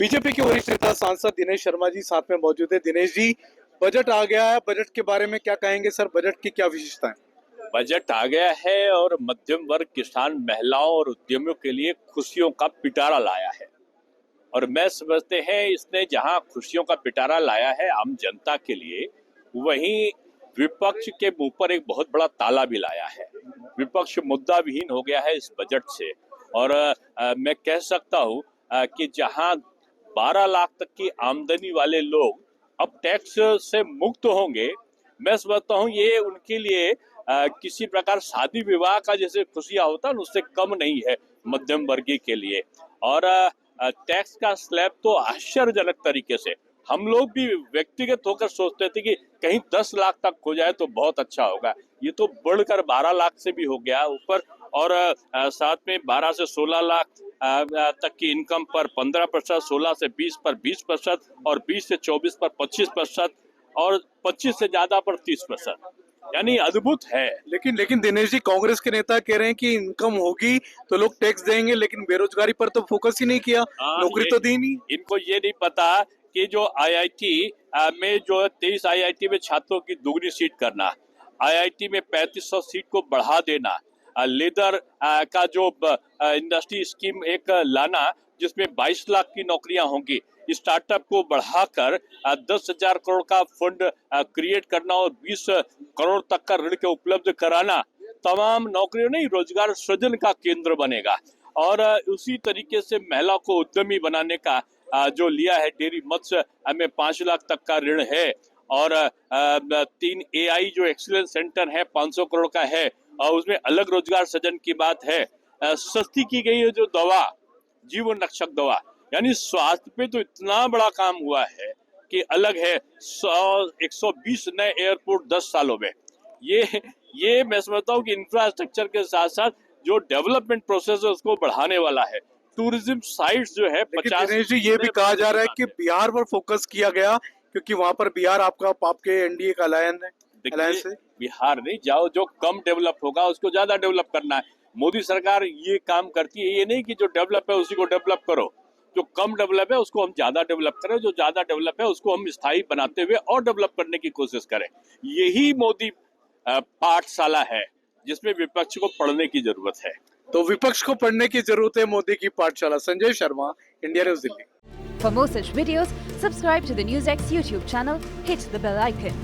BJP के वरिष्ठ नेता सांसद दिनेश शर्मा जी साथ में मौजूद है। दिनेश जी, बजट आ गया है, बजट के बारे में क्या कहेंगे सर? बजट की क्या विशेषताएं? बजट आ गया है और मध्यम वर्ग, किसान, महिलाओं और उद्यमियों के लिए खुशियों का पिटारा लाया है। और मैं समझते हैं इसने जहां खुशियों का पिटारा लाया है आम जनता के लिए, वहीं विपक्ष के मुंह पर एक बहुत बड़ा ताला भी लाया है। विपक्ष मुद्दा विहीन हो गया है इस बजट से। और मैं कह सकता हूं कि जहां 12 लाख तक की आमदनी वाले लोग अब टैक्स से मुक्त होंगे, मैं समझता हूं ये उनके लिए किसी प्रकार शादी विवाह का जैसे खुशियां होता है उससे कम नहीं है मध्यम वर्गीय के लिए। और टैक्स का स्लैब तो आश्चर्यजनक तरीके से हम लोग भी व्यक्तिगत होकर सोचते थे कि कहीं 10 लाख तक हो जाए तो बहुत अच्छा होगा। ये तो बढ़कर 12 लाख से भी हो गया ऊपर। और साथ में 12 से 16 लाख तक की इनकम पर 15%, 16 से 20 पर 20% और 20 से 24 पर 25% और 25 से ज्यादा पर 30%। यानी अद्भुत है। लेकिन दिनेश जी, कांग्रेस के नेता कह रहे हैं कि इनकम होगी तो लोग टैक्स देंगे, लेकिन बेरोजगारी पर तो फोकस ही नहीं किया, नौकरी तो दी नहीं। इनको ये नहीं पता कि जो आईआईटी में जो 23 आईआईटी में छात्रों की दुगनी सीट करना, आईआईटी में 3500 सीट को बढ़ा देना, लेदर का जो इंडस्ट्री स्कीम एक लाना जिसमें 22 लाख की नौकरियां होंगी, स्टार्टअप को बढ़ाकर 10,000 करोड़ का फंड क्रिएट करना और 20 करोड़ तक का ऋण के उपलब्ध कराना, तमाम नौकरियों नहीं रोजगार सृजन का केंद्र बनेगा। और उसी तरीके से महिला को उद्यमी बनाने का जो लिया है, डेयरी मत्स्य में 5 लाख तक का ऋण है। और 3 एआई जो एक्सीलेंस सेंटर है 500 करोड़ का है और उसमें अलग रोजगार सृजन की बात है। सस्ती की गई है जो दवा, जीवन रक्षक दवा, यानी स्वास्थ्य पे तो इतना बड़ा काम हुआ है कि अलग है। 120 नए एयरपोर्ट 10 सालों में। ये मैं समझता हूँ कि इंफ्रास्ट्रक्चर के साथ साथ जो डेवलपमेंट प्रोसेस है उसको बढ़ाने वाला है। टूरिज्म साइट्स जो है 50। दिनेश जी, ये भी कहा जा रहा है कि बिहार पर फोकस किया गया क्योंकि वहां पर बिहार आपके एनडीए का अलायंस है। बिहार नहीं जाओ, जो कम डेवलप होगा उसको ज्यादा डेवलप करना है। मोदी सरकार ये काम करती है, ये नहीं कि जो डेवलप है उसी को डेवलप करो, जो कम डेवलप है उसको हम ज्यादा डेवलप करें, जो ज्यादा डेवलप है उसको हम स्थायी बनाते हुए और डेवलप करने की कोशिश करें। यही मोदी पाठशाला है जिसमें विपक्ष को पढ़ने की जरूरत है। तो विपक्ष को पढ़ने की जरूरत है मोदी की पाठशाला। Sanjay Sharma, India news Delhi. For more such videos, subscribe to the NewsX YouTube channel, hit the bell icon.